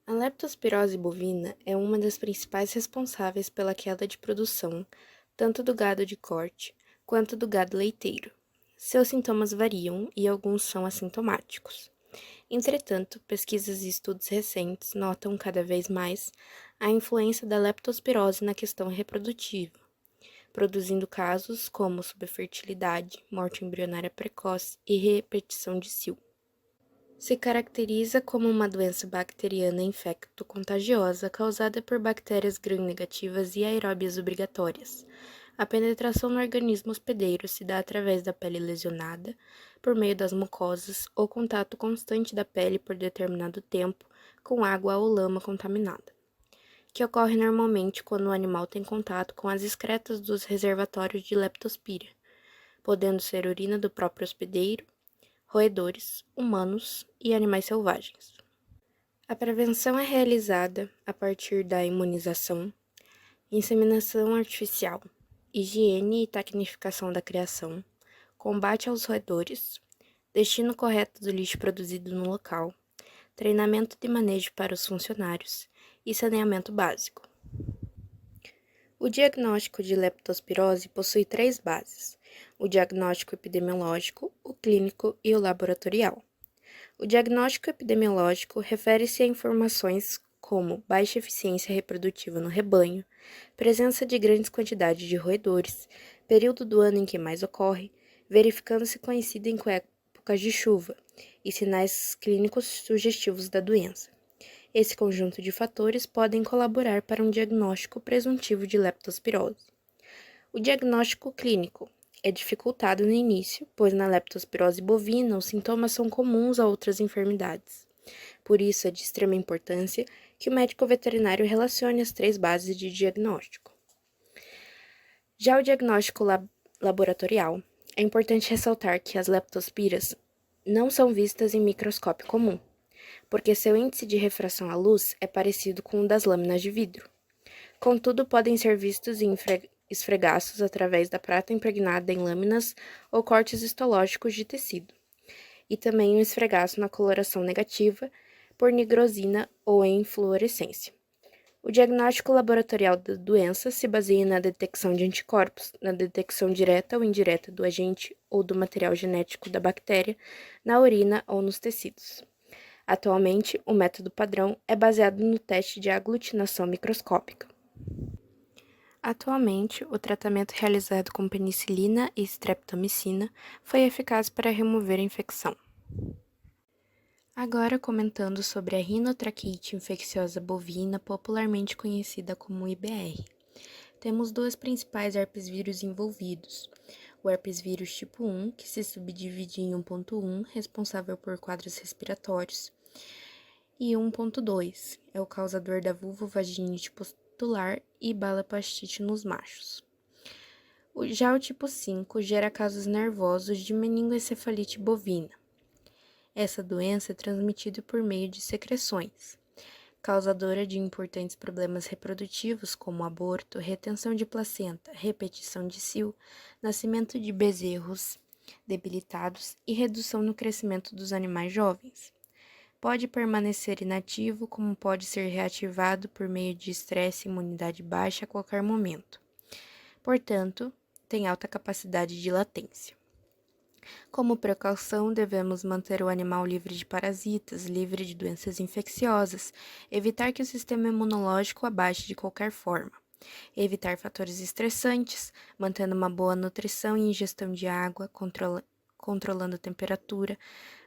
A leptospirose bovina é uma das principais responsáveis pela queda de produção, tanto do gado de corte quanto do gado leiteiro. Seus sintomas variam e alguns são assintomáticos. Entretanto, pesquisas e estudos recentes notam cada vez mais a influência da leptospirose na questão reprodutiva, produzindo casos como subfertilidade, morte embrionária precoce e repetição de cio. Se caracteriza como uma doença bacteriana infecto-contagiosa causada por bactérias gram-negativas e aeróbias obrigatórias. A penetração no organismo hospedeiro se dá através da pele lesionada, por meio das mucosas ou contato constante da pele por determinado tempo com água ou lama contaminada, que ocorre normalmente quando o animal tem contato com as excretas dos reservatórios de leptospira, podendo ser urina do próprio hospedeiro, roedores, humanos e animais selvagens. A prevenção é realizada a partir da imunização, inseminação artificial, higiene e tecnificação da criação, combate aos roedores, destino correto do lixo produzido no local, treinamento de manejo para os funcionários e saneamento básico. O diagnóstico de leptospirose possui três bases: o diagnóstico epidemiológico, o clínico e o laboratorial. O diagnóstico epidemiológico refere-se a informações como baixa eficiência reprodutiva no rebanho, presença de grandes quantidades de roedores, período do ano em que mais ocorre, verificando se coincide com épocas de chuva, e sinais clínicos sugestivos da doença. Esse conjunto de fatores podem colaborar para um diagnóstico presuntivo de leptospirose. O diagnóstico clínico é dificultado no início, pois na leptospirose bovina os sintomas são comuns a outras enfermidades. Por isso é de extrema importância que o médico veterinário relacione as três bases de diagnóstico. Já o diagnóstico laboratorial, é importante ressaltar que as leptospiras não são vistas em microscópio comum, porque seu índice de refração à luz é parecido com o das lâminas de vidro. Contudo, podem ser vistos em esfregaços através da prata impregnada em lâminas ou cortes histológicos de tecido, e também um esfregaço na coloração negativa por nigrosina ou em fluorescência. O diagnóstico laboratorial da doença se baseia na detecção de anticorpos, na detecção direta ou indireta do agente ou do material genético da bactéria na urina ou nos tecidos. Atualmente, o método padrão é baseado no teste de aglutinação microscópica. Atualmente, o tratamento realizado com penicilina e streptomicina foi eficaz para remover a infecção. Agora comentando sobre a rinotraqueite infecciosa bovina, popularmente conhecida como IBR. Temos dois principais herpesvírus envolvidos: o herpesvírus tipo 1, que se subdivide em 1.1, responsável por quadros respiratórios, e 1.2, é o causador da vulvovaginite pustular e balapastite nos machos. Já o tipo 5 gera casos nervosos de meningoencefalite bovina. Essa doença é transmitida por meio de secreções, causadora de importantes problemas reprodutivos como aborto, retenção de placenta, repetição de cio, nascimento de bezerros debilitados e redução no crescimento dos animais jovens. Pode permanecer inativo, como pode ser reativado por meio de estresse e imunidade baixa a qualquer momento. Portanto, tem alta capacidade de latência. Como precaução, devemos manter o animal livre de parasitas, livre de doenças infecciosas, evitar que o sistema imunológico abaixe de qualquer forma, evitar fatores estressantes, mantendo uma boa nutrição e ingestão de água, controlando a temperatura,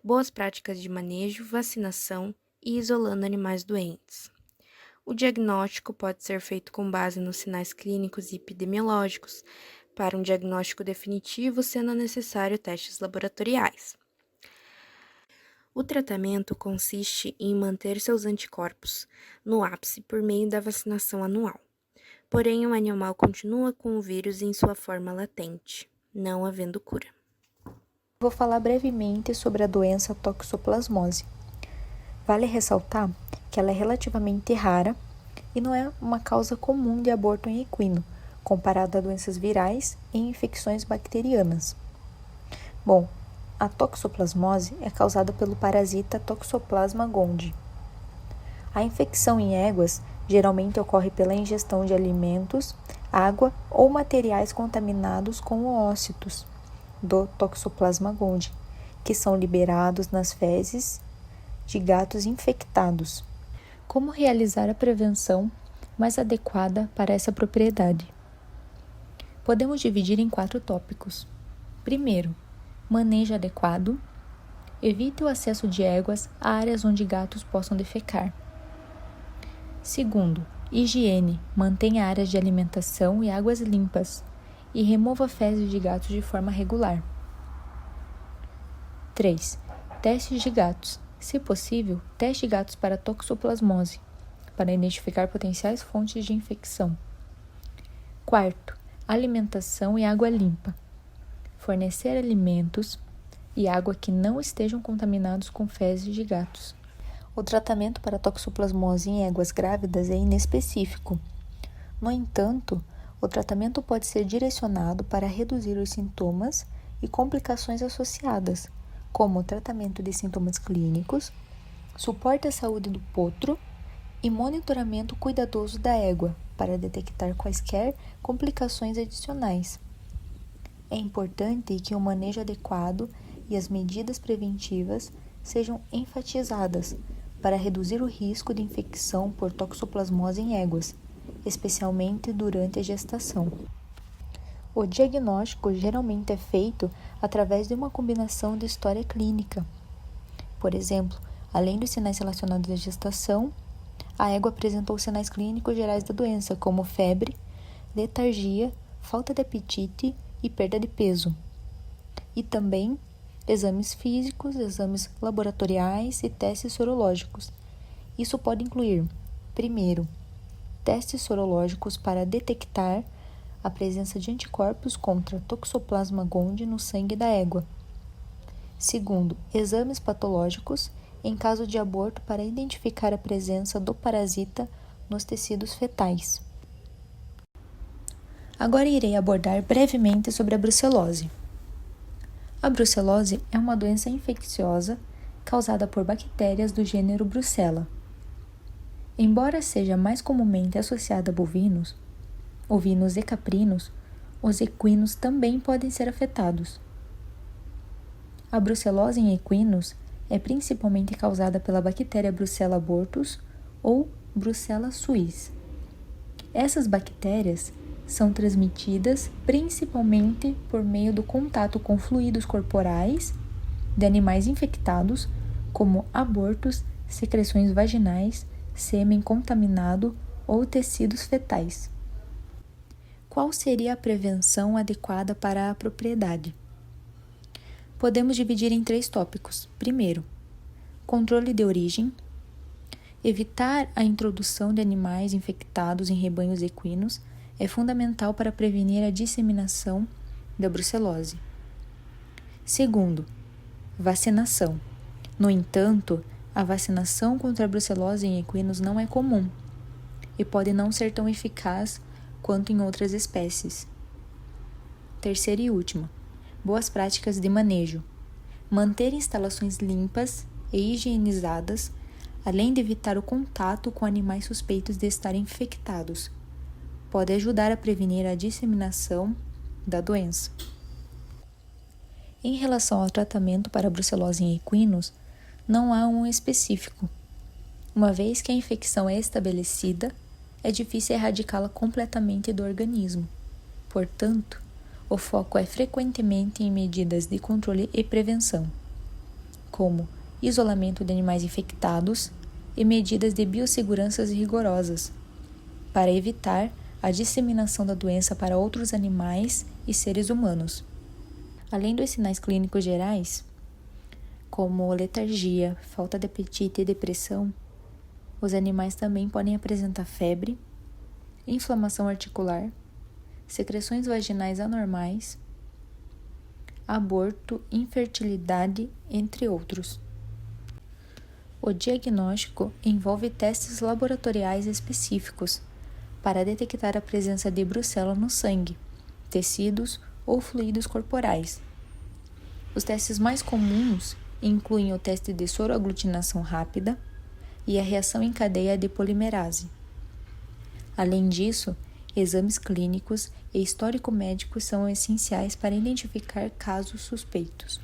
boas práticas de manejo, vacinação e isolando animais doentes. O diagnóstico pode ser feito com base nos sinais clínicos e epidemiológicos, para um diagnóstico definitivo, sendo necessário testes laboratoriais. O tratamento consiste em manter seus anticorpos no ápice por meio da vacinação anual. Porém, o animal continua com o vírus em sua forma latente, não havendo cura. Vou falar brevemente sobre a doença toxoplasmose. Vale ressaltar que ela é relativamente rara e não é uma causa comum de aborto em equino, comparado a doenças virais e infecções bacterianas. Bom, a toxoplasmose é causada pelo parasita Toxoplasma gondii. A infecção em éguas geralmente ocorre pela ingestão de alimentos, água ou materiais contaminados com oócitos do Toxoplasma gondii, que são liberados nas fezes de gatos infectados. Como realizar a prevenção mais adequada para essa propriedade? Podemos dividir em 4 tópicos. Primeiro, manejo adequado. Evite o acesso de éguas a áreas onde gatos possam defecar. Segundo, higiene. Mantenha áreas de alimentação e águas limpas e remova fezes de gatos de forma regular. 3. Testes de gatos. Se possível, teste gatos para toxoplasmose, para identificar potenciais fontes de infecção. Quarto, alimentação e água limpa. Fornecer alimentos e água que não estejam contaminados com fezes de gatos. O tratamento para toxoplasmose em éguas grávidas é inespecífico. No entanto, o tratamento pode ser direcionado para reduzir os sintomas e complicações associadas, como o tratamento de sintomas clínicos, suporte à saúde do potro e monitoramento cuidadoso da égua para detectar quaisquer complicações adicionais. É importante que o manejo adequado e as medidas preventivas sejam enfatizadas para reduzir o risco de infecção por toxoplasmose em éguas, especialmente durante a gestação. O diagnóstico geralmente é feito através de uma combinação de história clínica. Por exemplo, além dos sinais relacionados à gestação, a égua apresentou sinais clínicos gerais da doença, como febre, letargia, falta de apetite e perda de peso. E também exames físicos, exames laboratoriais e testes sorológicos. Isso pode incluir, primeiro, testes sorológicos para detectar a presença de anticorpos contra Toxoplasma gondii no sangue da égua. Segundo, exames patológicos em caso de aborto para identificar a presença do parasita nos tecidos fetais. Agora irei abordar brevemente sobre a brucelose. A brucelose é uma doença infecciosa causada por bactérias do gênero Brucella. Embora seja mais comumente associada a bovinos, ovinos e caprinos, os equinos também podem ser afetados. A brucelose em equinos é principalmente causada pela bactéria Brucella abortus ou Brucella suis. Essas bactérias são transmitidas principalmente por meio do contato com fluidos corporais de animais infectados, como abortos, secreções vaginais, sêmen contaminado ou tecidos fetais. Qual seria a prevenção adequada para a propriedade? Podemos dividir em 3 tópicos. Primeiro, controle de origem. Evitar a introdução de animais infectados em rebanhos equinos é fundamental para prevenir a disseminação da brucelose. Segundo, vacinação. No entanto, a vacinação contra a brucelose em equinos não é comum e pode não ser tão eficaz quanto em outras espécies. Terceira e última, boas práticas de manejo. Manter instalações limpas e higienizadas, além de evitar o contato com animais suspeitos de estarem infectados, pode ajudar a prevenir a disseminação da doença. Em relação ao tratamento para a brucelose em equinos, não há um específico. Uma vez que a infecção é estabelecida, é difícil erradicá-la completamente do organismo. Portanto, o foco é frequentemente em medidas de controle e prevenção, como isolamento de animais infectados e medidas de biossegurança rigorosas, para evitar a disseminação da doença para outros animais e seres humanos. Além dos sinais clínicos gerais, como letargia, falta de apetite e depressão, os animais também podem apresentar febre, inflamação articular, secreções vaginais anormais, aborto, infertilidade, entre outros. O diagnóstico envolve testes laboratoriais específicos para detectar a presença de brucela no sangue, tecidos ou fluidos corporais. Os testes mais comuns incluem o teste de soroaglutinação rápida, e a reação em cadeia de polimerase. Além disso, exames clínicos e histórico médico são essenciais para identificar casos suspeitos.